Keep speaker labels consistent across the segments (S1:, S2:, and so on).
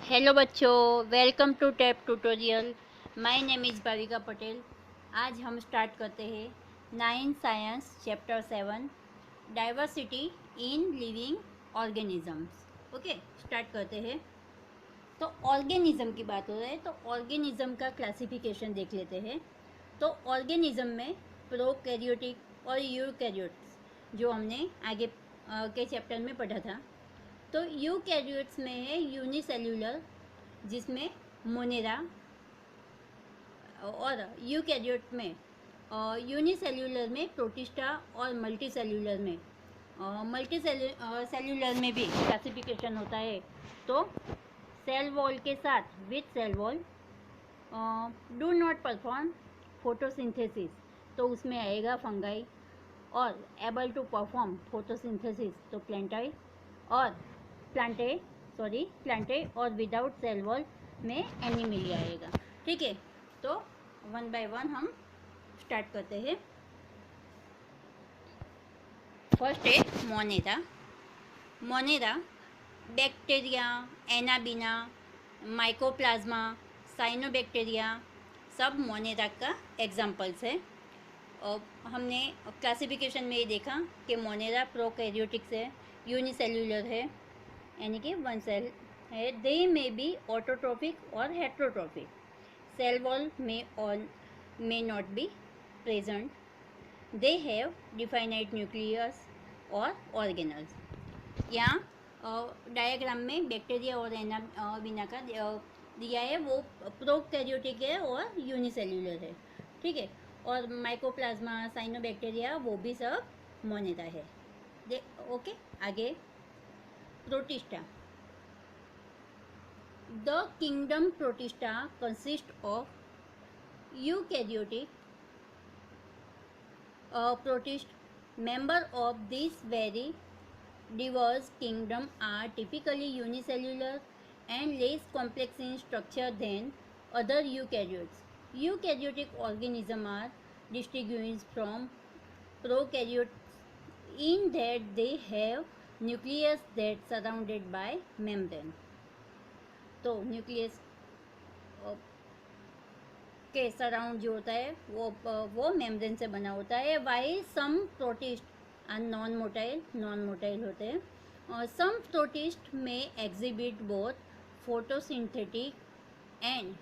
S1: Hello बच्चों, welcome to Tap Tutorial. My name is Bhavika Patel. आज हम स्टार्ट करते हैं 9 science chapter 7 diversity in living organisms. Okay, start करते हैं। तो ऑर्गेनिज्म की बात हो रही है, तो ऑर्गेनिज्म का क्लासिफिकेशन देख लेते हैं। तो ऑर्गेनिज्म में प्रोकैरियोटिक और यूकैरियोट्स, जो हमने आगे के चैप्टर में पढ़ा था। तो यूकैरियोट्स में है यूनिसेल्यूलर, जिसमें मोनेरा, और यूकैरियोट में यूनिसेल्यूलर में प्रोटिस्टा, और मल्टीसेल्यूलर में सेल्यूलर में भी क्लासिफिकेशन होता है। तो सेल वॉल के साथ with cell wall do not perform photosynthesis, तो उसमें आएगा फंगाई। और एबल टू परफॉर्म फोटोसिंथेसिस तो प्लांटाई, और प्लांटे और विदाउट सेल वॉल में एनिमिलिया आएगा। ठीक है, तो वन बाय वन हम स्टार्ट करते हैं। फर्स्ट है Monera bacteria, anabaena, mycoplasma, cyanobacteria, सब मोनेरा का एग्जाम्पल्स है। और हमने क्लासिफिकेशन में ये देखा कि मोनेरा प्रोकैरियोटिक्स है, यूनिसेल्यूलर है, यानी कि वन सेल है। दे में बी ऑटोट्रोफिक और हेट्रोट्रोफिक। सेल वॉल में और may not be present. They have definite nucleus और organelles. यहाँ डायग्राम में बैक्टीरिया और एनाबीना का दिया है, वो प्रोकैरियोटिक है और यूनिसेल्यूलर है। ठीक है, और माइकोप्लाज्मा, साइनोबैक्टीरिया, वो भी सब मोनेरा है। ओके, आगे protista. The kingdom protista consist of eukaryotic protist. Member of this very diverse kingdom are typically unicellular and less complex in structure than other eukaryotes. Eukaryotic organisms are distinguished from prokaryotes in that they have nucleus that surrounded by membrane. तो nucleus के surround जो होता है वो membrane से बना होता है। While some protist are non motile होते हैं, और some protist may exhibit both photosynthetic and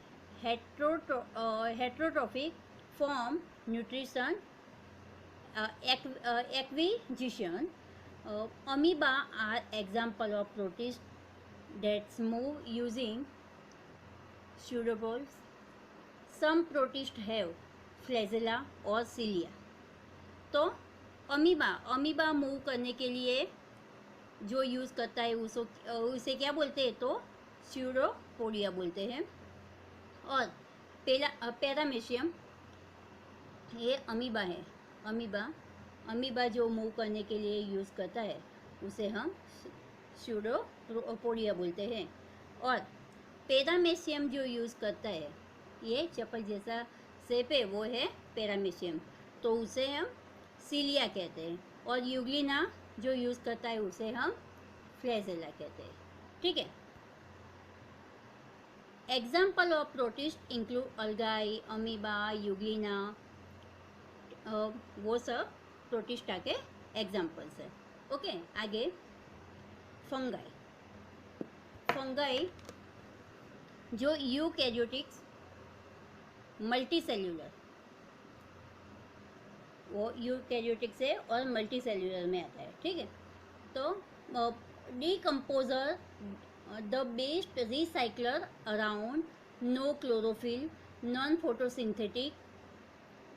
S1: heterotrophic form nutrition acquisition. Amoeba are example of protist that's move using pseudopods. Some protist have flagella और cilia. तो amoeba move करने के लिए जो use करता है उसे क्या बोलते हैं, तो स्यूडोपोडिया बोलते हैं। और पैरामेशियम, ये अमीबा है। अमीबा जो मूव करने के लिए यूज़ करता है उसे हम स्यूडोपोडिया बोलते हैं। और पैरामेशियम जो यूज़ करता है, ये चप्पल जैसा शेप है, वो है पैरामेशियम, तो उसे हम सीलिया कहते हैं। और यूग्लिना जो यूज़ करता है उसे हम फ्लैजेला कहते हैं। ठीक है, example of protist include अलगाई, amoeba, Euglena, वो सब प्रोटिस्टा के एग्जाम्पल्स है। ओके, आगे फंगाई जो यूकैरियोटिक्स मल्टीसेल्यूलर, वो यूकैरियोटिक्स है और मल्टीसेल्यूलर में आता है। ठीक है, तो decomposer the best recycler around, no chlorophyll, non photosynthetic,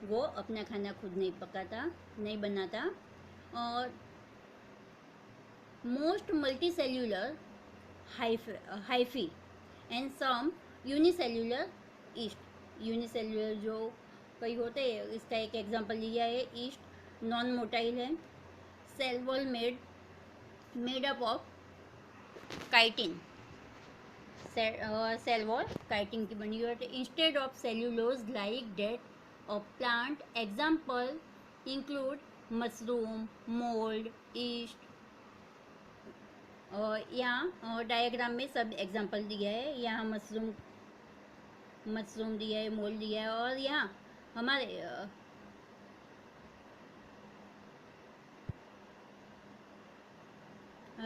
S1: वो अपना खाना खुद नहीं पकाता, नहीं बनाता। और most multicellular hyphae and some unicellular yeast. Unicellular जो कई होते हैं, इसका एक एग्जांपल लिया है ईस्ट। नॉन मोटाइल है। Cell wall made up of chitin, cell wall chitin की बनी हुई है। Instead of cellulose like that of plant. Example include mushroom, mould, yeast, यहाँ डायग्राम में सब एग्जांपल दिया है। यहाँ मशरूम मशरूम दिया है, मोल दिया है, और यहाँ हमारे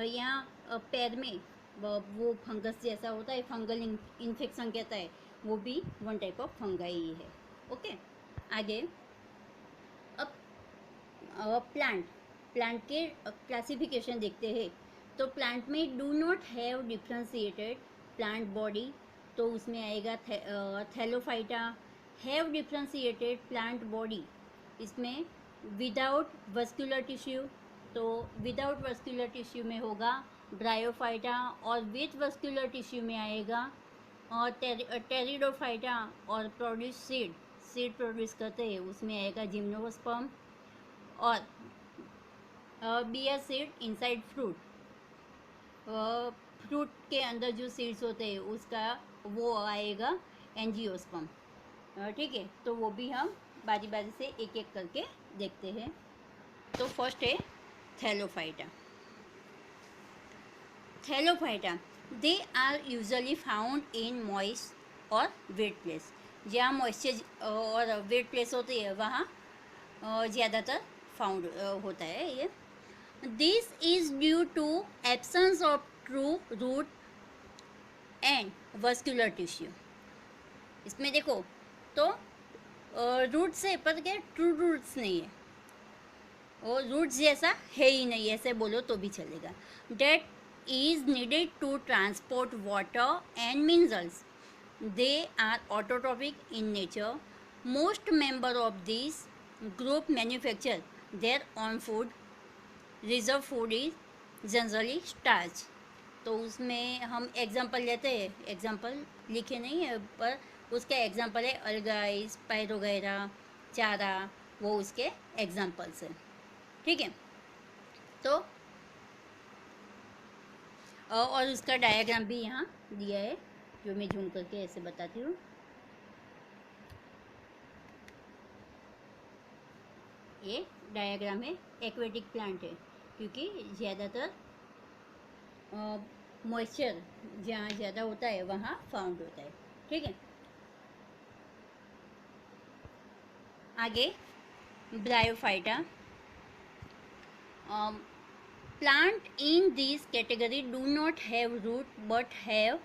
S1: यहाँ पैर में वो फंगस जैसा होता है, फंगल इन्फेक्शन कहता है, वो भी वन टाइप ऑफ फंगाई ही है। ओके, आगे अब प्लांट प्लांट के क्लासिफिकेशन देखते हैं। तो प्लांट में do not have differentiated plant body, तो उसमें आएगा Thallophyta. Have differentiated plant body, इसमें विदाउट वस्कुलर टिश्यू, तो विदाउट वस्कुलर टिश्यू में होगा ब्रायोफाइटा, और विथ वस्कुलर टिश्यू में आएगा और टेरिडोफाइटा, और प्रोड्यूस सीड प्रोड्यूस करते हैं, उसमें आएगा जिम्नोस्पर्म, और bear seed inside fruit, fruit के अंदर जो सीड्स होते हैं उसका वो आएगा एंजियोस्पर्म। ठीक है, तो वो भी हम बारी बारी से एक एक करके देखते हैं। तो फर्स्ट है thallophyta. Thallophyta they are usually found in moist और वेट प्लेस। जहाँ मॉइस्चर और वेट प्लेस होती है वहाँ ज़्यादातर फाउंड होता है ये। This is due to absence of true root and vascular tissue. इसमें देखो तो रूट से, पर क्या ट्रू रूट्स नहीं है, और रूट्स जैसा है ही नहीं, ऐसे बोलो तो भी चलेगा। That is needed to transport water and minerals. They are autotrophic in nature. Most member of this group manufacture their own food. Reserve food is generally starch. तो उसमें हम एग्जांपल लेते हैं, एग्जांपल लिखे नहीं है पर उसका एग्जांपल है अलगाई, स्पाइरोगैरा, चारा, वो उसके एग्जांपल्स हैं। ठीक है, तो और उसका डायग्राम भी यहाँ दिया है, जो मैं झूम करके ऐसे बताती हूँ। ये डायग्राम है, एक्वेटिक प्लांट है, क्योंकि ज़्यादातर मॉइस्चर जहाँ ज़्यादा होता है वहाँ फाउंड होता है। ठीक है, आगे bryophyta. Plant in this category do not have root but have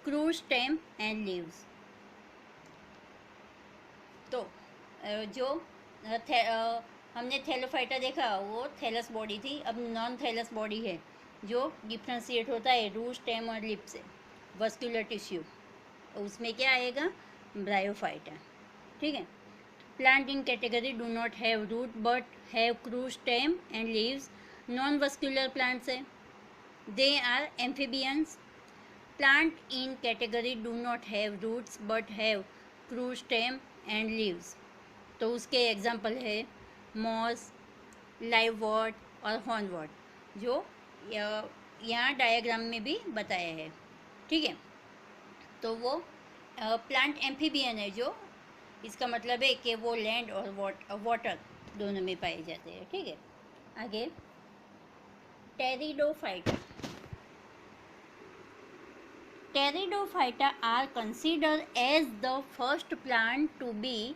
S1: crew stem and leaves. तो जो हमने थैलोफाइटा देखा वो थैलस बॉडी थी, अब नॉन थैलस बॉडी है जो डिफ्रेंशिएट होता है रूट, स्टेम और लिप से, वस्कुलर टिश्यू, उसमें क्या आएगा ब्रायोफाइटा। ठीक है, plant in category do not have root but have crew stem and leaves, non vascular plants है। They are amphibians. Plant in category do not have roots but have crew stem and leaves, तो उसके example है moss, लाइववॉट और हॉर्नवॉट, जो यहाँ diagram में भी बताया है। ठीक है, तो वो प्लांट एम्फीबियन है, जो इसका मतलब है कि वो लैंड और वाटर दोनों में पाए जाते हैं। ठीक है, आगे pteridophyta. Pteridophyta are considered as the first plant to be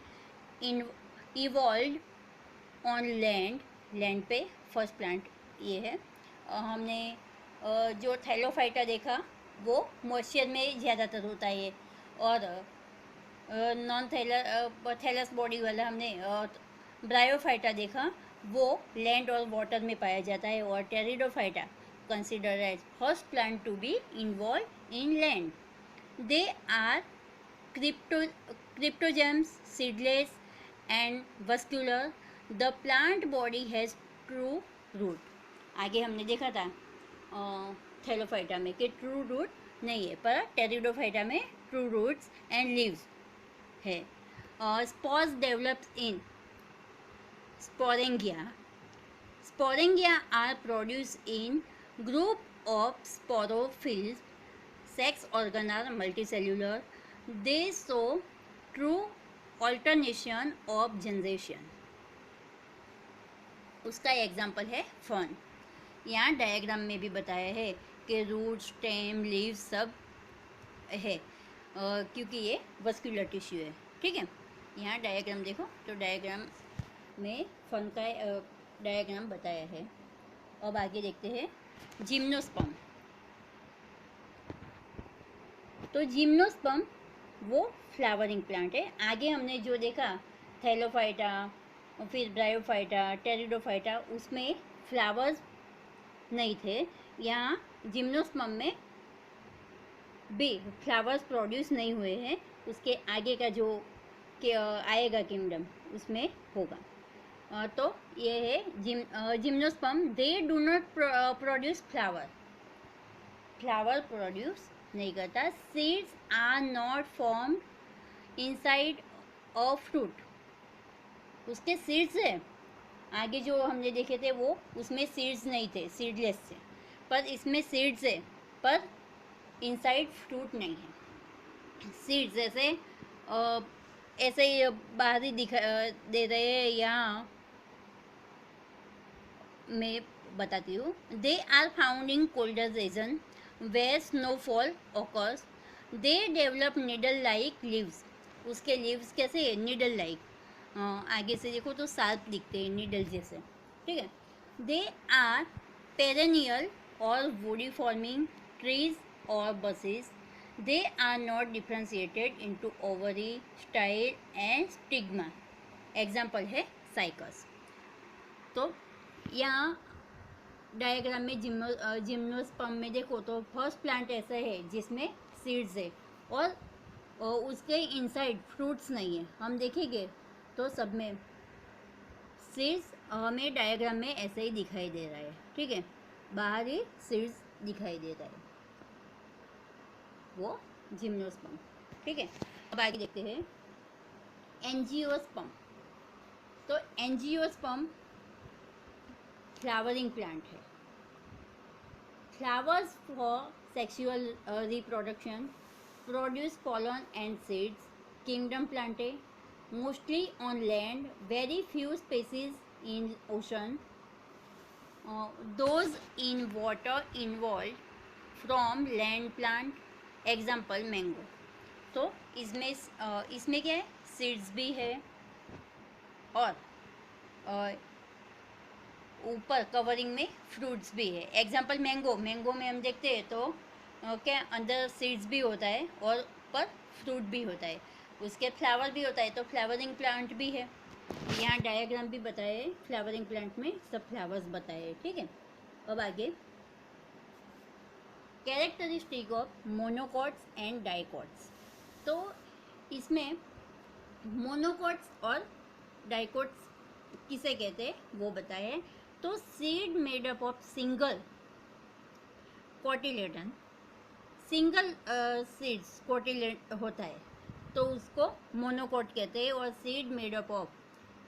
S1: evolve on land पे फर्स्ट प्लांट ये है। हमने जो थैलोफाइटा देखा वो मॉइस्चर में ज़्यादातर होता है, और नॉन थैलस बॉडी वाला हमने ब्रायोफाइटा देखा वो लैंड और वाटर में पाया जाता है, और pteridophyta consider as first plant to be involve in land. They are cryptogems, seedless and vascular. The plant body has true root. आगे हमने देखा था थैलोफाइटा में कि ट्रू रूट नहीं है, पर टेरिडोफाइटा में ट्रू रूट्स एंड लीव्स है। Spores develops in sporangia. Sporangia are produced in group of sporophylls. Sex organ are multicellular. They show true alternation of generation. उसका एग्जाम्पल है फर्न। यहाँ डायग्राम में भी बताया है के रूट, स्टेम, लीव सब है, क्योंकि ये वस्कुलर टिश्यू है। ठीक है, यहाँ डायग्राम देखो, तो डायग्राम में फन का डायग्राम बताया है। अब आगे देखते हैं जिम्नोस्पर्म। तो जिम्नोस्पर्म वो फ्लावरिंग प्लांट है। आगे हमने जो देखा थैलोफाइटा, फिर ब्रायोफाइटा, टेरिडोफाइटा, उसमें फ्लावर्स नहीं थे। यहाँ जिम्नोस्पर्म में भी फ्लावर्स प्रोड्यूस नहीं हुए हैं। उसके आगे का जो आएगा किंगडम, उसमें होगा। तो ये है gymnosperm, they do not produce flower, flower produce नहीं करता। Seeds are not formed inside a fruit, उसके सीड्स है। आगे जो हमने देखे थे वो उसमें सीड्स नहीं थे, सीडलेस थे, पर इसमें सीड्स है, पर इनसाइड फ्रूट नहीं है। सीड्स ऐसे ही बाहर ही दिखा दे रहे हैं। यहाँ मैं बताती हूँ। They are found in colder region where snowfall occurs. They develop needle like leaves, उसके लीव्स कैसे है, निडल लाइक, आगे से देखो तो शार्प दिखते हैं, निडल जैसे। ठीक है, दे आर पेरेनियल और वुडी फॉर्मिंग ट्रीज और bushes. They are not differentiated into ovary, style and stigma. Example है साइकस। तो यहाँ डायग्राम में जिम्नोस्पर्म में देखो तो फर्स्ट प्लांट ऐसा है जिसमें सीड्स है और उसके इनसाइड फ्रूट्स नहीं है। हम देखेंगे तो सब में सीड्स हमें डायग्राम में ऐसे ही दिखाई दे रहा है। ठीक है, बाहर ही सीड्स दिखाई दे रहा है, वो जिम्नोस्पर्म। ठीक है, अब आगे देखते हैं एंजियोस्पर्म। तो एंजियोस्पर्म फ्लावरिंग प्लांट है। Flowers for sexual reproduction, produce pollen and seeds, kingdom plant है, mostly on land, very few species in ocean, those in water involved from land plant, example mango। तो इसमें क्या है, seeds भी है और ऊपर कवरिंग में फ्रूट्स भी है। एग्जाम्पल मैंगो, मैंगो में हम देखते हैं तो क्या अंदर सीड्स भी होता है और ऊपर फ्रूट भी होता है, उसके फ्लावर भी होता है, तो फ्लावरिंग प्लांट भी है। यहाँ डायग्राम भी बताए, फ्लावरिंग प्लांट में सब फ्लावर्स बताए। ठीक है, अब आगे characteristic of monocots and dicots. तो इसमें मोनोकॉट्स और डाइकॉट्स किसे कहते हैं वो बताए। तो seed made up of single cotyledon, single seeds cotyledon होता है तो उसको मोनोकॉट कहते हैं। और seed made up of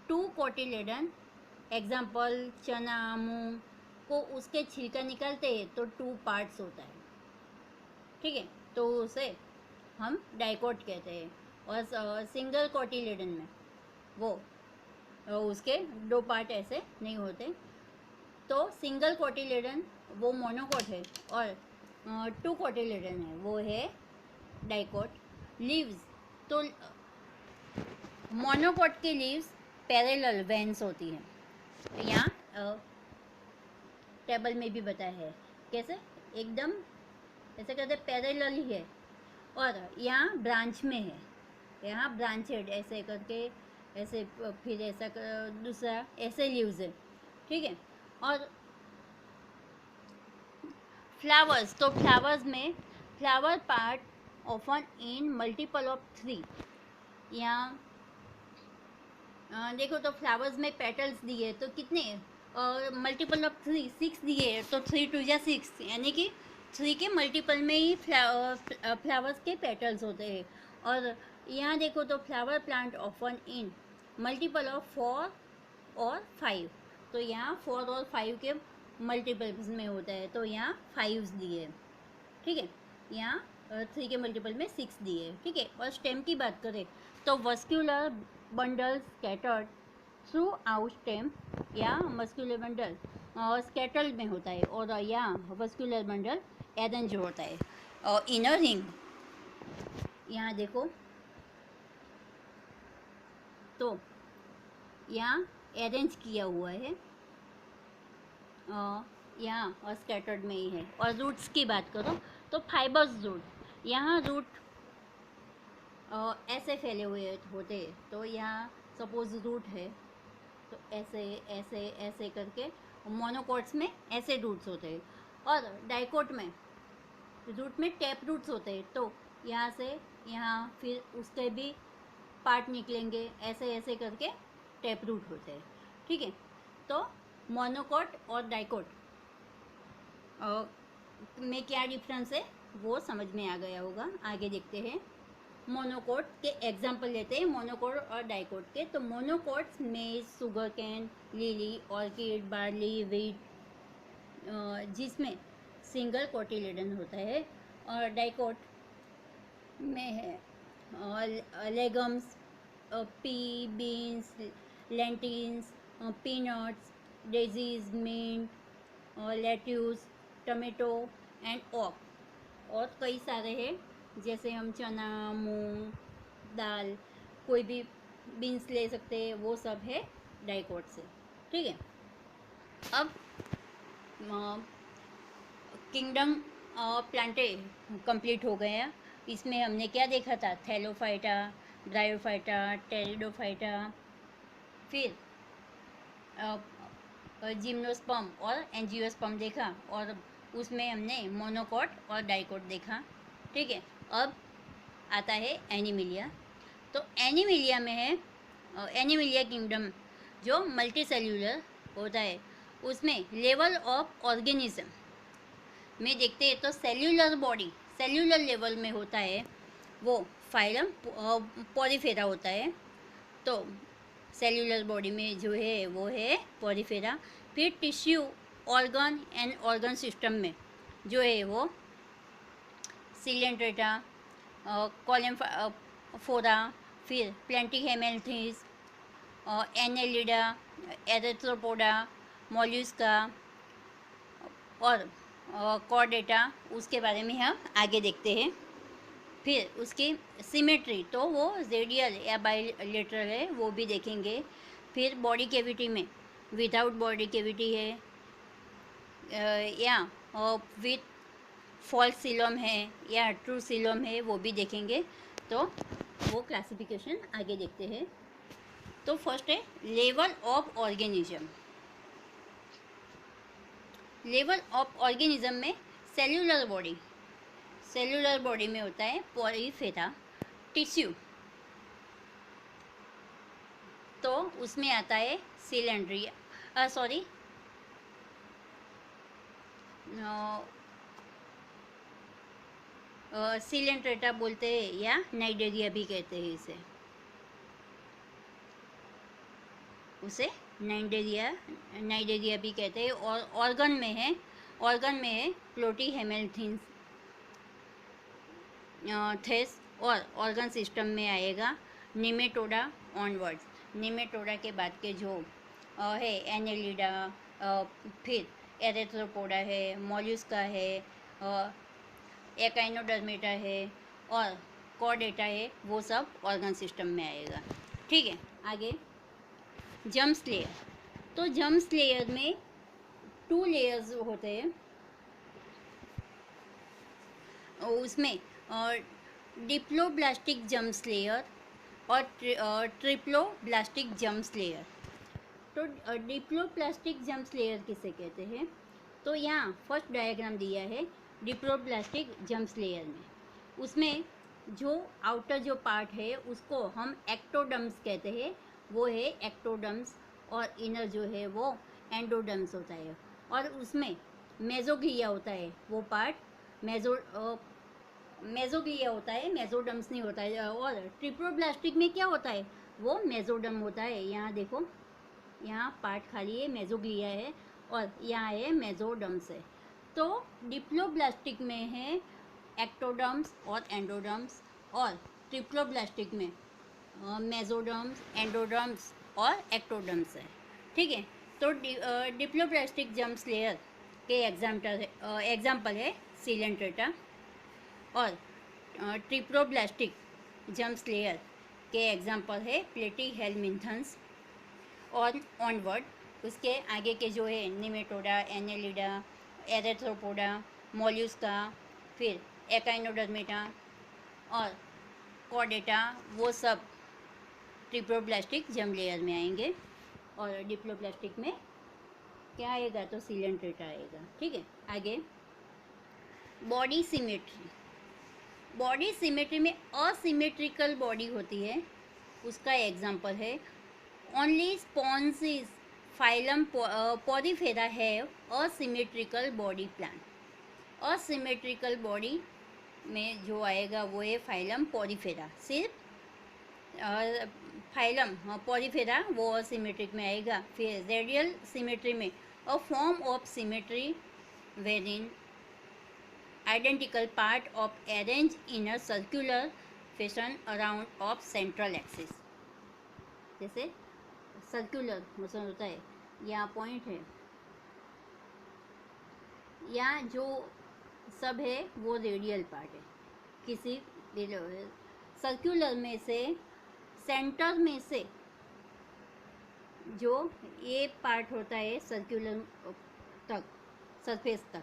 S1: two cotyledon, example चना, मूंग को उसके छिलका निकालते हैं तो टू पार्ट्स होता है। ठीक है, तो उसे हम डाइकॉट कहते हैं। और सिंगल कोटिलेडन में वो उसके दो पार्ट ऐसे नहीं होते, तो सिंगल कोटिलेडन वो मोनोकॉट है और टू कोटिलेडन है वो है डाइकॉट। लीव्स, तो मोनोकॉट के लीव्स पैरेलल वेन्स होती हैं। यहाँ टेबल में भी बताया है कैसे, एकदम ऐसे कहते पैरेलल ही है। और यहाँ ब्रांच में है, यहाँ ब्रांचेड ऐसे करके, ऐसे फिर ऐसा दूसरा ऐसे लीव्स है। ठीक है, और फ्लावर्स, तो फ्लावर्स में flower part often in multiple of 3। यहाँ देखो तो फ्लावर्स में पेटल्स दिए तो कितने, मल्टीपल ऑफ 3 6 दिए, तो 3 2 जा 6, यानी कि 3 के मल्टीपल में ही फ्लावर्स के पेटल्स होते हैं। और यहाँ देखो तो flower plant often in multiple of 4 और 5, तो यहाँ 4 और 5 के मल्टीपल्स में होता है, तो यहाँ 5 दिए। ठीक है, यहाँ 3 के मल्टीपल में 6 दिए। ठीक है, और स्टेम की बात करें तो vascular bundle scattered through out stem या मस्क्यूलर बंडल स्केटल में होता है, और यहाँ वस्कुलर बंडल अरेंज होता है। इनर रिंग यहाँ देखो तो यहाँ अरेंज किया हुआ है, यहाँ स्कैटर्ड में ही है। और रूट्स की बात करो तो फाइबर्स रूट, यहाँ रूट ऐसे फैले हुए होते हैं। तो यहाँ सपोज रूट है तो ऐसे ऐसे ऐसे करके मोनोकोट्स में ऐसे रूट्स होते हैं, और डाइकोट में रूट में टैप रूट्स होते हैं। तो यहाँ से यहाँ फिर उसके भी पार्ट निकलेंगे, ऐसे ऐसे करके टैप रूट होते हैं। ठीक है, तो मोनोकोट और डाइकोट में क्या डिफरेंस है वो समझ में आ गया होगा। आगे देखते हैं। मोनोकोट के एग्जाम्पल लेते हैं, मोनोकोट और डाइकोट के। तो monocots maize, sugarcane, lily, orchid, barley, wheat, जिसमें सिंगल कोटिलेडन होता है। और डाइकोट में है legumes, pea, beans, lentils, peanuts, daisies, mint, lettuce, tomato and oak. और कई सारे हैं, जैसे हम चना, मूंग दाल, कोई भी बीन्स ले सकते हैं, वो सब है डाइकोट से। ठीक है, अब किंगडम प्लांटे कंप्लीट हो गया। इसमें हमने क्या देखा था? थैलोफाइटा, ब्रायोफाइटा, टेरिडोफाइटा, फिर जिम्नोस्पर्म और एंजियोस्पर्म देखा, और उसमें हमने मोनोकोट और डाइकोट देखा। ठीक है, अब आता है एनिमिलिया। तो एनिमिलिया में है एनिमिलिया किंगडम जो मल्टी सेल्यूलर होता है, उसमें लेवल ऑफ ऑर्गेनिज्म में देखते हैं तो सेल्यूलर बॉडी, सेल्यूलर लेवल में होता है वो फाइलम पॉलीफेरा होता है। तो सेल्यूलर बॉडी में जो है वो है पॉलीफेरा। फिर tissue, organ and organ system में जो है वो सिलेंट्रेटा, कॉलमफोरा, फिर प्लेंटिहेमेल्थिस, एनेलिडा, एरेथ्रोपोडा, मोल्यूस्का और कॉर्डेटा, उसके बारे में हम आगे देखते हैं। फिर उसकी सिमेट्री, तो वो रेडियल या बाइलेटरल है, वो भी देखेंगे। फिर बॉडी कैविटी में विदाउट बॉडी कैविटी है, या विथ फॉल्स सिलोम है या ट्रू सिलोम है, वो भी देखेंगे। तो वो क्लासिफिकेशन आगे देखते हैं। तो फर्स्ट है level of organism. Level of organism में सेल्यूलर बॉडी, सेल्यूलर बॉडी में होता है पॉलीफेरा। टिश्यू, तो उसमें आता है सिलेंड्रिया, सॉरी सिलेंट्रेटा बोलते हैं, या नाइडेरिया भी कहते हैं इसे, उसे नाइडेरिया भी कहते हैं। और ऑर्गन में है, ऑर्गन में है प्लोटीहेमेल्थिन्स थेस, और ऑर्गन सिस्टम में आएगा निमेटोडा ऑनवर्ड्स। निमेटोडा के बाद के जो है एनेलिडा, फिर एरेथ्रोपोडा है, मोल्यूस्का है, एकाइनोडर्मेटा है और कॉर्डेटा है, वो सब ऑर्गन सिस्टम में आएगा। ठीक है, आगे जम्स लेयर। तो जम्स लेयर में 2 लेयर्स होते हैं, उसमें डिप्लोब्लास्टिक जम्स लेयर और ट्रिप्लोब्लास्टिक जम्स लेयर। तो डिप्लोब्लास्टिक जम्स लेयर किसे कहते हैं? तो यहाँ फर्स्ट डायग्राम दिया है डिप्लोब्लास्टिक जम्स लेयर में। उसमें जो आउटर जो पार्ट है उसको हम एक्टोडर्म्स कहते हैं, वो है एक्टोडर्म्स। और इनर जो है वो एंडोडर्म्स होता है। और उसमें मेजोग्लिया होता है, वो पार्ट मेजोग्लिया होता है, मेजोडर्म्स नहीं होता है। और ट्रिप्लोब्लास्टिक में क्या होता है? वो मेजोडर्म होता है। यहाँ देखो, यहाँ पार्ट खाली है, मेजोग्लिया है, और यहाँ है मेजोडर्म्स है। तो डिप्लोब्लास्टिक में है एक्टोडर्म्स और एंडोडर्म्स, और ट्रिप्लोब्लास्टिक में मेजोडर्म्स, एंडोडर्म्स और एक्टोडर्म्स है। ठीक है, तो डिप्लोप्लास्टिक जम्स लेयर के एग्जाम्पल है सिलेंट्रेटा, और ट्रिप्लोप्लास्टिक जम्स लेयर के एग्जाम्पल है प्लेटी हेलमिंथन्स, और ऑनवर्ड उसके आगे के जो है निमेटोडा, एनेलिडा, एरेथ्रोपोडा, मोल्यूस्का, फिर एकाइनोडर्मेटा और कॉर्डेटा, वो सब ट्रिप्लोप्लास्टिक जम लेयर में आएंगे। और डिप्लोप्लास्टिक में क्या आएगा, तो सिलेंट्रेटा आएगा। ठीक है, आगे बॉडी सिमेट्री। बॉडी सिमेट्री में असिमेट्रिकल बॉडी होती है, उसका एग्जांपल है only sponges phylum porifera have asymmetrical body plan. Asymmetrical body में जो आएगा वो है फाइलम पॉरीफेरा, सिर्फ फाइलम पॉरीफेरा वो असिमेट्रिक में आएगा। फिर रेडियल सिमेट्री में a form of symmetry wherein identical part of arrange in a circular fashion around of central axis। जैसे सर्कुलर मोशन होता है, यहाँ पॉइंट है, यहाँ जो सब है वो रेडियल पार्ट है। किसी सर्कुलर में से सेंटर में से जो ये पार्ट होता है सर्कुलर तक, सरफेस तक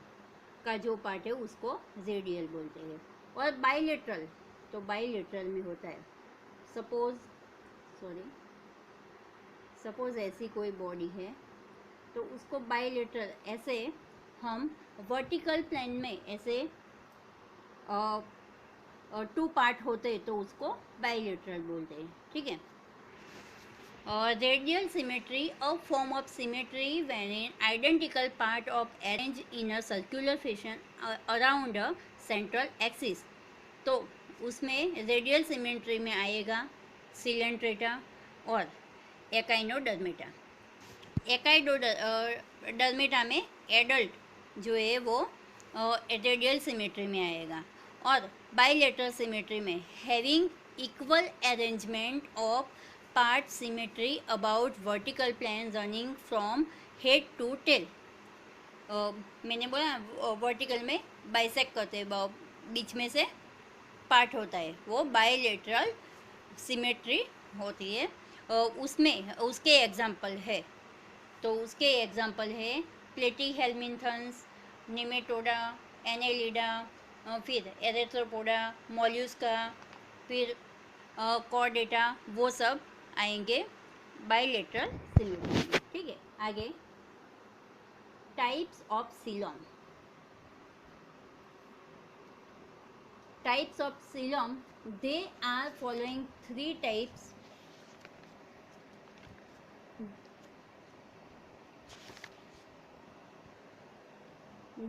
S1: का जो पार्ट है उसको रेडियल बोलते हैं। और बाइलेटरल, तो बाइलेटरल में होता है, सपोज ऐसी कोई बॉडी है तो उसको बाइलेटरल, ऐसे हम वर्टिकल प्लेन में ऐसे टू पार्ट होते तो उसको बाइलेटरल बोलते हैं। ठीक है, और radial symmetry a form of symmetry when identical part of arrange in a circular fashion around a central axis. तो उसमें रेडियल सिमेट्री में आएगा सिलेंट्रेटा और एकाइनोडर्मेटा। एकाइनोडर्मेटा में एडल्ट जो है वो रेडियल सिमेट्री में आएगा, और बाइलेटरल सिमेट्री में having equal arrangement of part symmetry about vertical plane running from head to tail. मैंने बोला वर्टिकल में बाइसेक्ट करते हैं, बीच में से पार्ट होता है, वो बाइलेटरल सिमेट्री होती है। उसमें उसके एग्जाम्पल है, तो उसके एग्जाम्पल है प्लेटी हेलमिंथन्स, निमेटोडा, एनेलिडा, फिर एरेथ्रोपोडा, मोल्यूस्का, फिर कॉर्डेटा, वो सब आएंगे बाइलेटरल सिमेट्री में। ठीक है, आगे types of coelom. Types of coelom, they are following three types.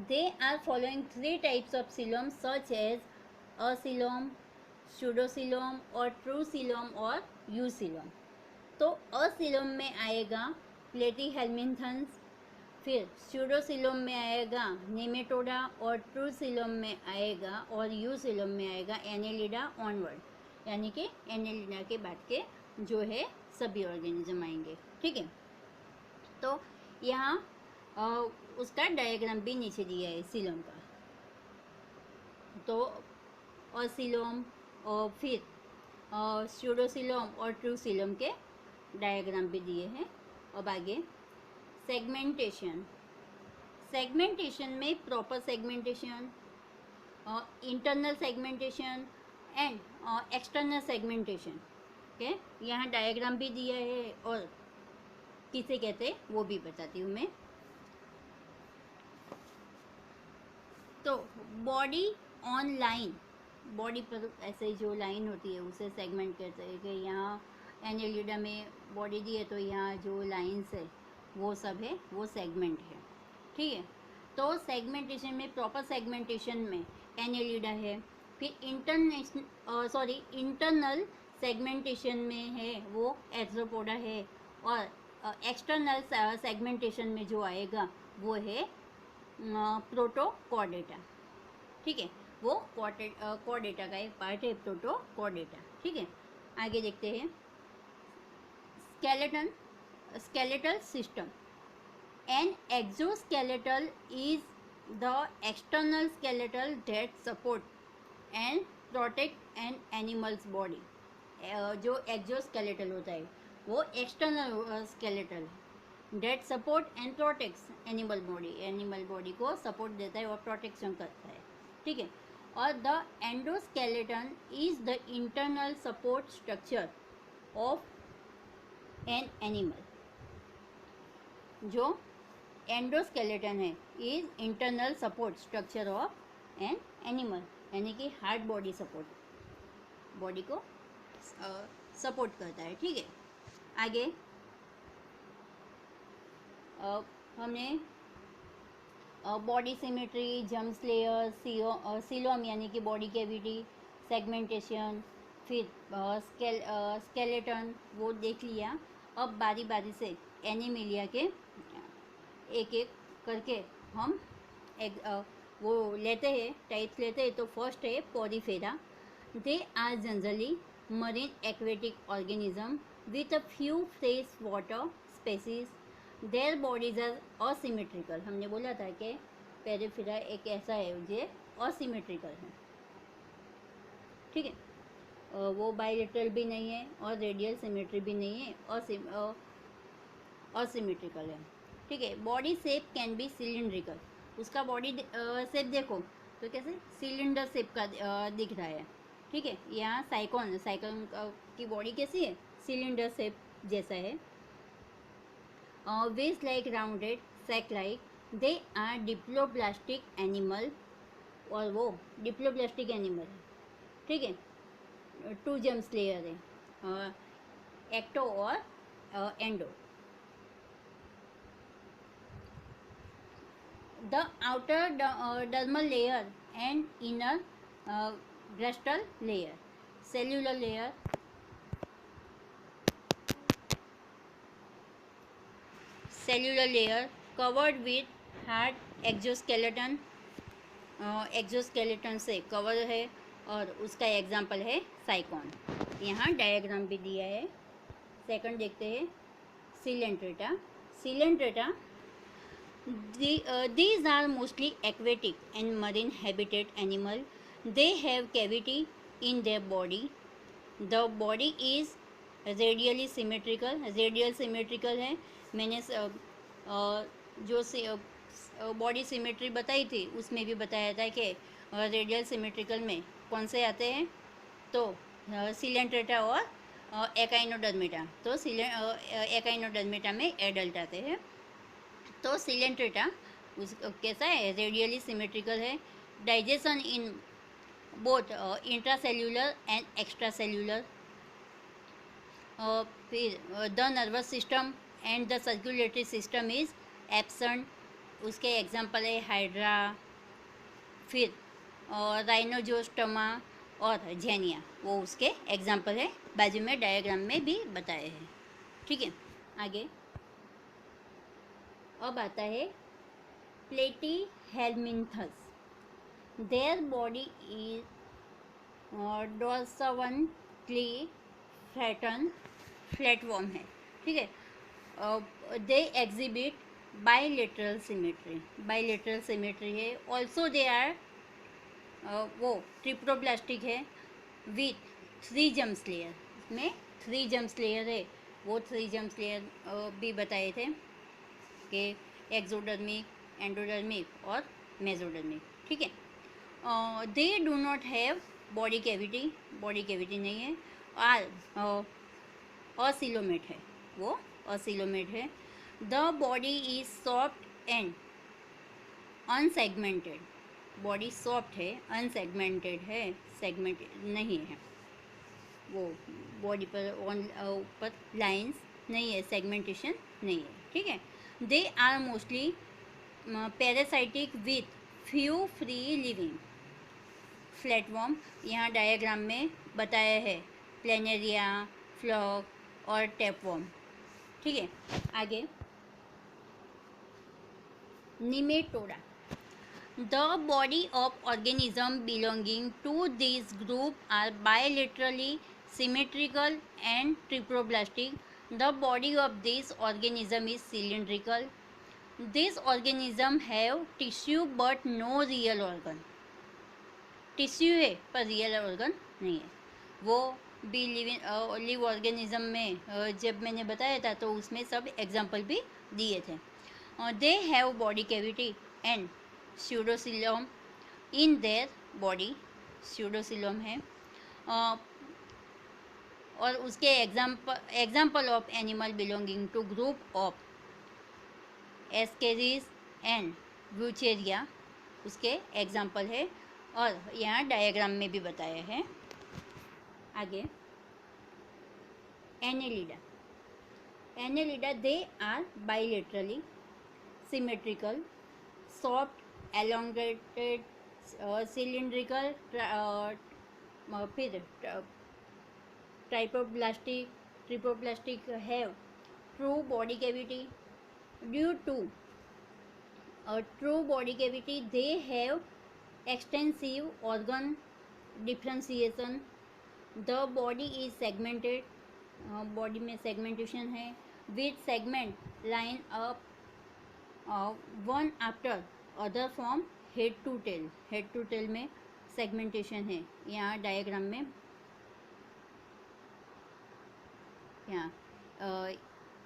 S1: They are following three types of coelom such as acoelom, pseudocoelom और trucoelom और eucoelom। तो acoelom में आएगा प्लेटीहेलमिन्थन्स, फिर pseudocoelom में आएगा नेमेटोडा, और trucoelom में आएगा और eucoelom में आएगा एनेलिडा ऑनवर्ड, यानी कि एनेलिडा के बाद के जो है सभी ऑर्गेनिज्म आएंगे। ठीक है, तो यहाँ उसका डायग्राम भी नीचे दिया है सीलम का। तो और सीलोम और फिर स्यूडोसीलोम और ट्रूसीलोम के डायग्राम भी दिए हैं। अब आगे सेगमेंटेशन। सेगमेंटेशन में proper segmentation, internal segmentation and external segmentation के यहाँ डायग्राम भी दिया है, और किसे कहते हैं वो भी बताती हूँ मैं। तो बॉडी ऑन लाइन, बॉडी पर ऐसे जो लाइन होती है उसे सेगमेंट कहते हैं कि यहाँ एनेलिडा में बॉडी दी है तो यहाँ जो लाइंस है वो सब है, वो सेगमेंट है। ठीक है, तो सेगमेंटेशन में प्रॉपर सेगमेंटेशन में एनेलिडा है, फिर इंटरनल सेगमेंटेशन में है वो एर्थ्रोपोडा है, और एक्सटर्नल सेगमेंटेशन में जो आएगा वो है प्रोटोकॉर्डेटा। ठीक है, वो कॉर्डेटा का एक पार्ट है प्रोटोकॉर्डेटा। ठीक है, आगे देखते हैं skeletal system. An exoskeletal is the external skeletal that support and protect an animal's body. जो एक्जोस्केलेटल होता है वो external skeletal that support and protects animal body को सपोर्ट देता है और प्रोटेक्शन करता है, ठीक है। और the endoskeleton is the internal support structure of an animal. जो एंडोस्केलेटन है is internal support structure of an animal, यानी कि हार्ड बॉडी सपोर्ट, बॉडी को सपोर्ट करता है, ठीक है। आगे हमने body symmetry, germs layer, coelom यानी कि बॉडी कैविटी, सेगमेंटेशन, फिर स्केलेटन वो देख लिया। अब बारी बारी से एनिमिलिया के एक एक करके हम वो लेते हैं, टाइप्स लेते हैं। तो फर्स्ट है porifera. They are generally marine aquatic organism with a few fresh water species. Their bodies are asymmetrical. हमने बोला था कि पेरिफेरा एक ऐसा है जो असिमेट्रिकल है, ठीक है। वो बायलेटरल भी नहीं है और रेडियल सिमेट्री भी नहीं है, असिमेट्रिकल है, ठीक है। Body shape can be cylindrical. उसका बॉडी शेप देखो तो कैसे सिलेंडर शेप का दिख रहा है, ठीक है। यहाँ साइकॉन की बॉडी कैसी है, सिलेंडर शेप जैसा है। Waist like rounded, sac like. They are diploblastic animal, और वो डिप्लोब्लास्टिक एनिमल है, ठीक है। टू जम्स लेयर है, एक्टो और endo. The outer dermal layer and inner gastral layer. Cellular layer, cellular layer covered with hard exoskeleton, exoskeleton से cover है और उसका एग्जाम्पल है साइकॉन। यहाँ डायग्राम भी दिया है। सेकंड देखते हैं Coelenterata. Coelenterata these are mostly aquatic and marine habitat animal. They have cavity in their body. The body is radially symmetrical. Radial symmetrical है। मैंने जो बॉडी सिमेट्री बताई थी उसमें भी बताया था कि रेडियल सिमेट्रिकल में कौन से आते हैं, तो सिलेंट्रेटा और एकाइनोडर्मेटा। तो एकाइनोडर्मेटा में एडल्ट आते हैं। तो सिलेंट्रेटा उस कैसा है, रेडियली सिमेट्रिकल है। Digestion in both intracellular and extra cellular. फिर the nervous system and the circulatory system is absent. उसके एग्जांपल है हाइड्रा, फिर राइनोजोस्टोमा और जेनिया, वो उसके एग्जांपल है। बाजू में डायग्राम में भी बताए हैं, ठीक है। आगे अब आता है प्लेटीहेलमिन्थस। देयर बॉडी इज डोर्सोवेंट्रली फ्लैटवर्म है, ठीक है। They exhibit bilateral symmetry, bilateral symmetry है। ऑल्सो दे आर वो ट्रिप्लोब्लास्टिक है विथ 3 जम्स लेयर। इसमें 3 जम्स लेयर है। वो 3 जम्स लेयर भी बताए थे कि एक्सोडर्मिक, एंडोडर्मिक और मेसोडर्मिक, ठीक है। दे do not have body cavity, body cavity नहीं है। और ऑसिलोमेट है, वो ऑसिलोमेट है। The body is soft and unsegmented. Body soft है, अनसेगमेंटेड है, सेगमेंटेड नहीं है। वो बॉडी पर ऊपर लाइंस नहीं है, सेगमेंटेशन नहीं है, ठीक है। They are mostly parasitic with few free living flatworm. यहाँ डायग्राम में बताया है प्लेनेरिया, फ्लॉक और टैपवर्म, ठीक है। आगे Nematoda. The body of organism belonging to this group are bilaterally symmetrical and triploblastic. The body of this organism is cylindrical. This organism have tissue but no real organ. Tissue है पर real organ नहीं है। वो भी live organism में जब मैंने बताया था तो उसमें सब एग्जाम्पल भी दिए थे। They have body cavity and pseudocoelom in their body. Pseudocoelom है। और उसके example of animal belonging to group of ascaris and wuchereria उसके एग्जाम्पल है, और यहाँ डायग्राम में भी बताया है। आगे annelida. Annelida they are bilaterally symmetrical, soft, elongated, cylindrical, फिर triploblastic have true body cavity. Due to true body cavity they have extensive organ differentiation. The body is segmented, body में सेगमेंटेशन है, with segment line up one after other from head to tail. Head to tail में segmentation है। यहाँ diagram में यहाँ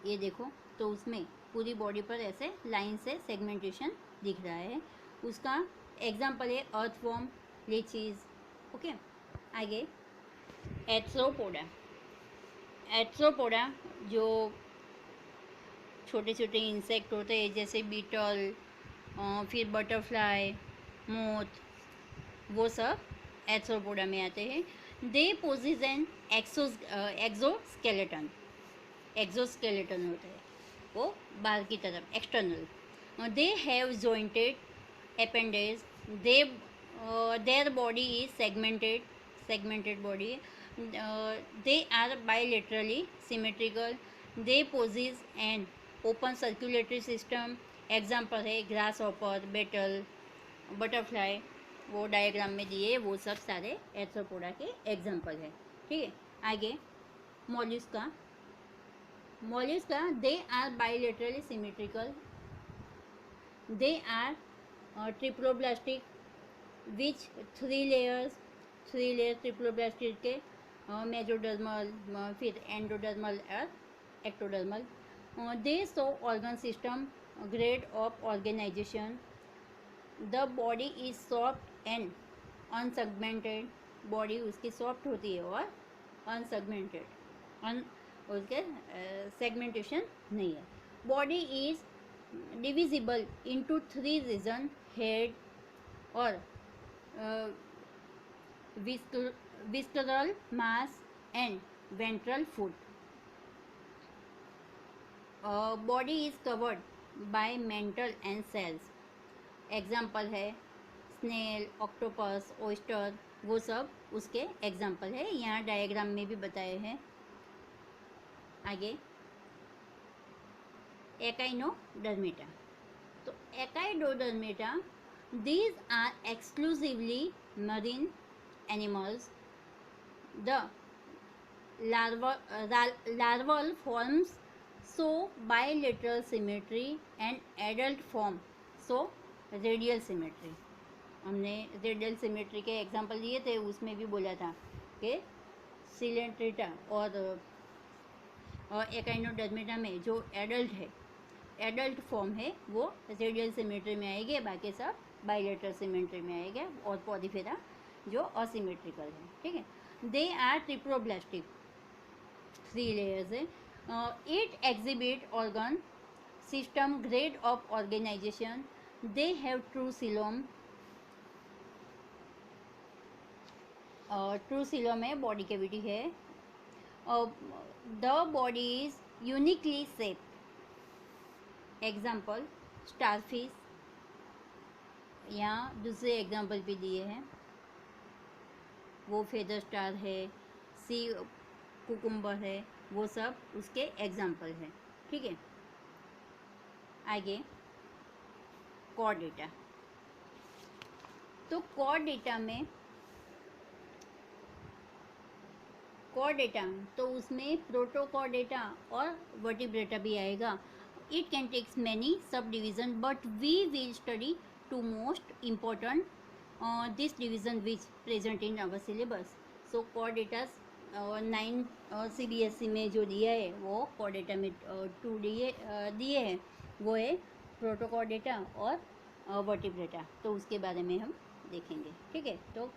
S1: ये देखो तो उसमें पूरी बॉडी पर ऐसे लाइन से सेगमेंटेशन दिख रहा है। उसका एग्जाम्पल है अर्थवॉर्म, लीचीज। ओके, आगे एथ्रोपोडा। एथ्रोपोडा जो छोटे छोटे इंसेक्ट होते हैं जैसे बीटल, फिर बटरफ्लाई, मोथ, वो सब एथ्रोपोडा में आते हैं। They possess an exoskeleton. Exoskeleton होता है वो बाहर की तरफ, external. They have jointed appendage. They their body is segmented body. They are bilaterally symmetrical. They possess an open circulatory system. Example है ग्रास हॉपर, बेटल, बटरफ्लाई। वो diagram में दिए वो सब सारे एथ्रोपोडा के एग्जाम्पल है। ठीक है, आगे मॉल्यूस्का। Mollusca, they are bilaterally symmetrical. They are triploblastic, which three layers triploblastic के मेजोडर्मल, फिर एंडोडर्मल और ectodermal. They show organ system, grade of organization. The body is soft and unsegmented. Body उसकी सॉफ्ट होती है और अनसेगमेंटेड, उसके segmentation नहीं है। Body is divisible into 3 region, head और visceral mass and ventral foot. Body is covered by mantle and shells. Example है snail, octopus, oyster, वो सब उसके एग्जाम्पल है। यहाँ डायग्राम में भी बताए हैं। आगे एकाइनोडर्मेटा। तो echinodermata these are exclusively marine animals. The larval forms show bilateral symmetry and adult form show radial symmetry। हमने रेडियल सिमेट्री के एग्जाम्पल दिए थे, उसमें भी बोला था कि सिलेंट्रेटा और एकाइनोडर्मेटा में जो एडल्ट है, एडल्ट फॉर्म है, वो रेडियल सिमेट्री में आएगी, बाकी सब बाइलेटरल सिमेट्री में आएगा, और पॉलीफेरा जो असिमेट्रिकल है। ठीक है, दे आर ट्रिप्लोब्लास्टिक, 3 लेयर्स है। It exhibit organ system, grade of organization. They have true coelom. True coelom में बॉडी कैविटी है। The body is uniquely shaped. Example starfish. यहाँ दूसरे एग्जाम्पल भी दिए हैं, वो फेदर स्टार है, सी कुकुम्बर है, वो सब उसके एग्जाम्पल है। ठीक है, आगे कॉर्डेटा। तो कॉर्डेटा में कॉर्डेटा तो उसमें प्रोटोकॉर्डेटा और वर्टिब्रेटा भी आएगा। It can take many subdivision, but we will study two most important this division which present in our syllabus. So core data 9 CBSE में जो दिया है वो core data में टू दिए हैं, वो है प्रोटोकॉर डेटा और वर्टिब्रेटा, तो उसके बारे में हम देखेंगे। ठीक है, तो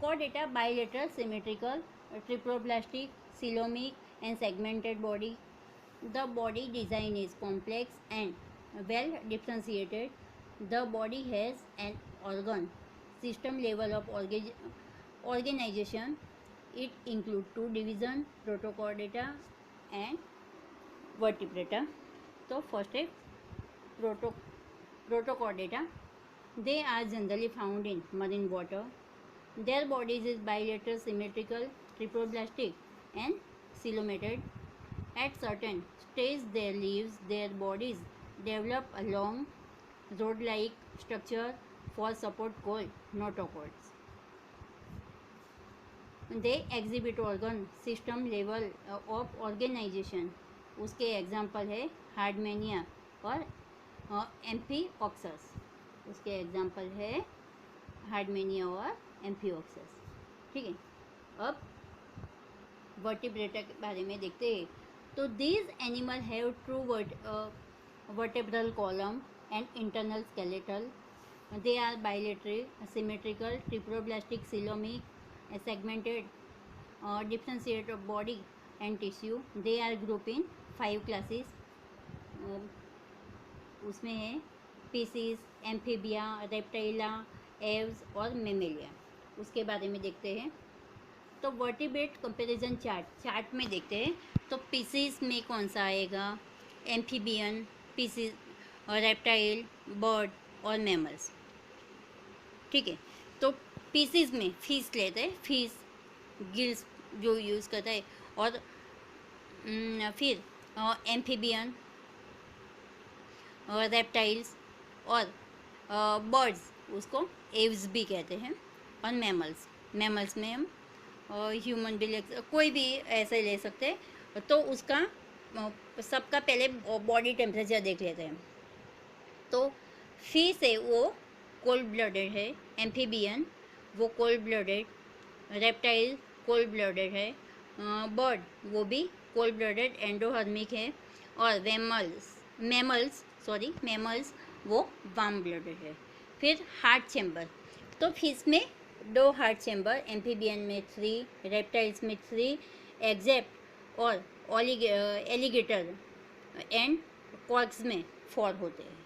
S1: core data bilateral symmetrical triploblastic coelomic and segmented body. The body design is complex and well differentiated. The body has an organ system level of organization. It includes two division, protochordata and vertebrata. So first is protochordata. They are generally found in marine water. Their bodies is bilateral, symmetrical, triploblastic and coelomated. At certain stage their leaves, their bodies develop a long rod-like structure for support called notochords. They exhibit organ system level of organization. उसके example है हार्डमेनिया और एम्फीऑक्सस। उसके example है हार्डमेनिया और एम्फीऑक्सस। ठीक है, अब vertebrata के बारे में देखते हैं। तो these animal have true vertebral column and internal skeletal. They are bilateral, symmetrical, triploblastic, coelomic, segmented, differentiated of body and tissue. They are grouped in 5 classes. उसमें है पीसीस, एम्फीबिया, रेप्टाइला, एव्स और मेमेलिया। उसके बारे में देखते हैं। तो वर्टिब्रेट कंपैरिजन चार्ट में देखते हैं। तो पीसीस में कौन सा आएगा? एम्फीबियन, पीसीस, रेप्टाइल, बर्ड और मैमल्स। ठीक है, तो पीसीस में फिश लेते हैं, फिश गिल्स जो यूज़ करता है, और फिर एम्फीबियन, रेप्टाइल्स और बर्ड्स उसको एव्स भी कहते हैं, और मैमल्स में हम ह्यूमन भी कोई भी ऐसे ले सकते हैं। तो उसका सबका पहले बॉडी टेम्परेचर देख लेते हैं। तो फिश है वो कोल्ड ब्लडेड है, एम्फीबियन वो cold blooded, reptile cold blooded है, बर्ड वो भी कोल्ड ब्लडेड एंडोहर्मिक है, और मैमल्स वो वार्म ब्लडेड है। फिर हार्ट चैम्बर, तो फिश में 2 हार्ट चैम्बर, एम्फीबियन में 3, रेप्टाइल्स में 3, एक्सेप्ट और एलिगेटर एंड क्वार्क्स में 4 होते हैं।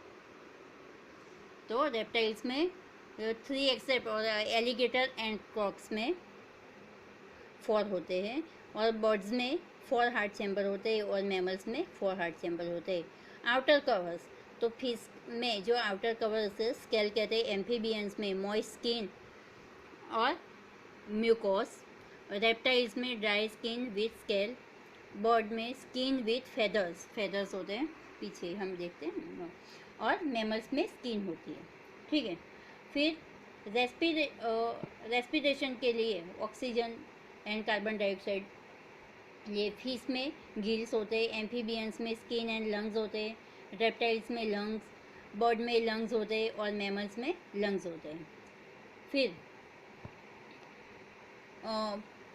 S1: तो रेप्टाइल्स में 3 एक्सेप्ट और एलिगेटर एंड क्वार्क्स में 4 होते हैं, और बर्ड्स में 4 हार्ट चैम्बर होते हैं, और मैमल्स में 4 हार्ट चैम्बर होते हैं। आउटर कवर्स, तो फिश में जो आउटर कवर्स स्केल कहते हैं, एम्फीबियंस में मॉइस्ट स्किन और म्यूकोस, रेप्टाइल्स में dry skin with scale, bird में स्किन विथ फेदर्स होते हैं, पीछे हम देखते हैं, और मैमल्स में स्किन होती है। ठीक है, फिर रेस्पिरेशन के लिए ऑक्सीजन एंड कार्बन डाइऑक्साइड, ये फिश में गिल्स होते हैं, एम्फीबियंस में स्किन एंड लंग्स होते हैं, रेप्टाइल्स में लंग्स, बर्ड में लंग्स होते हैं, और मैमल्स में लंग्स होते हैं। फिर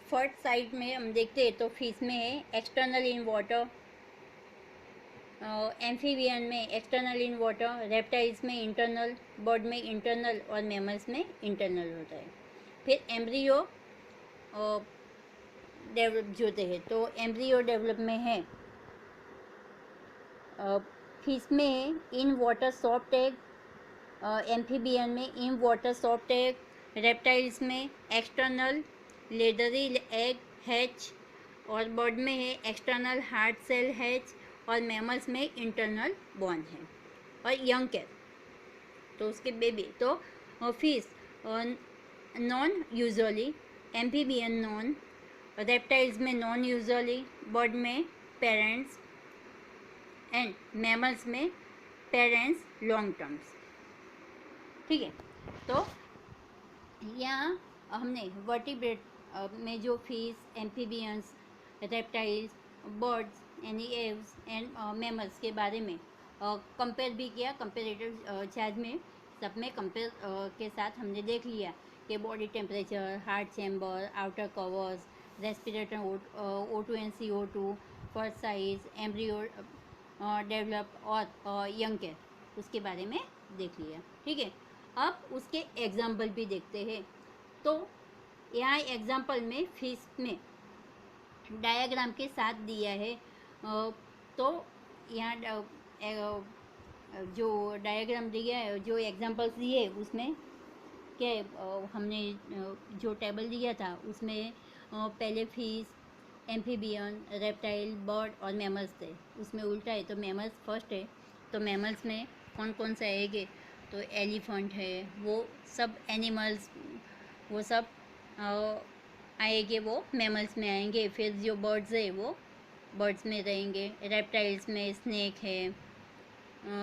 S1: फर्स्ट साइड में हम देखते हैं, तो फिश में है एक्सटर्नल इन वाटर, एम्फीबियन में एक्सटर्नल इन वाटर, रेप्टाइल्स में इंटरनल, बर्ड में इंटरनल, और मैमल्स में इंटरनल होता है। फिर एम्ब्रियो डेवलप जो होते हैं, तो एम्ब्रियो डेवलप में है फिश में in water soft egg, amphibian में in water soft egg, reptiles में एक्सटर्नल लेदरी एग हैच, और बर्ड में है एक्सटर्नल हार्ड सेल हैच, और मैमल्स में इंटरनल बॉर्न है, और यंग कैट तो उसके बेबी। तो fish none usually, amphibian none, reptiles में नॉन यूजुअली, बर्ड में पेरेंट्स, एंड मैमल्स में पेरेंट्स लॉन्ग टर्म्स। ठीक है, तो यहाँ हमने वर्टिब्रेट में जो फिश, एम्फीबियंस, रेप्टाइल्स, बर्ड्स यानी एव्स एंड मैमल्स के बारे में कंपेयर भी किया, कंपेरेटिव चार्ज में सब में कंपेयर के साथ हमने देख लिया कि body temperature, heart chamber, outer covers, respirator O2 and CO2, first size, embryo develop और यंग केयर, उसके बारे में देख लिया। ठीक है, अब उसके एग्जाम्पल भी देखते हैं। तो यहाँ एग्जाम्पल में फिश में डायग्राम के साथ दिया है। तो यहाँ जो डायग्राम दिया है, जो एग्जाम्पल्स दिए उसमें क्या है, हमने जो टेबल दिया था उसमें पहले फिश, एम्फीबियन, रेप्टाइल, बर्ड और मैमल्स थे। उसमें उल्टा है, तो मैमल्स फर्स्ट है। तो मैमल्स में कौन कौन से आएंगे, तो एलिफेंट है, वो सब एनिमल्स, वो सब आएंगे, वो मैमल्स में आएंगे। फिर जो बर्ड्स है वो बर्ड्स में रहेंगे। रेप्टाइल्स में स्नेक है,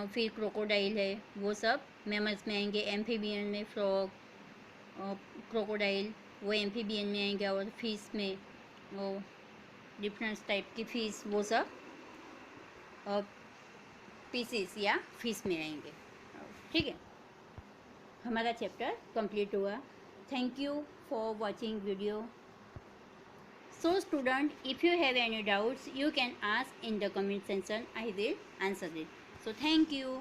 S1: फिर क्रोकोडाइल है, वो सब मैमल्स में आएंगे। एम्फीबियन में फ्रॉग, क्रोकोडाइल, वो एम्फीबियन में आएंगे। और फिश में वो डिफरेंट टाइप की फिश, वो सब पीसीस या फिश में आएंगे। ठीक है, हमारा चैप्टर कंप्लीट हुआ। Thank you for watching video. So student, if you have any doubts, you can ask in the comment section. I will answer it. So thank you.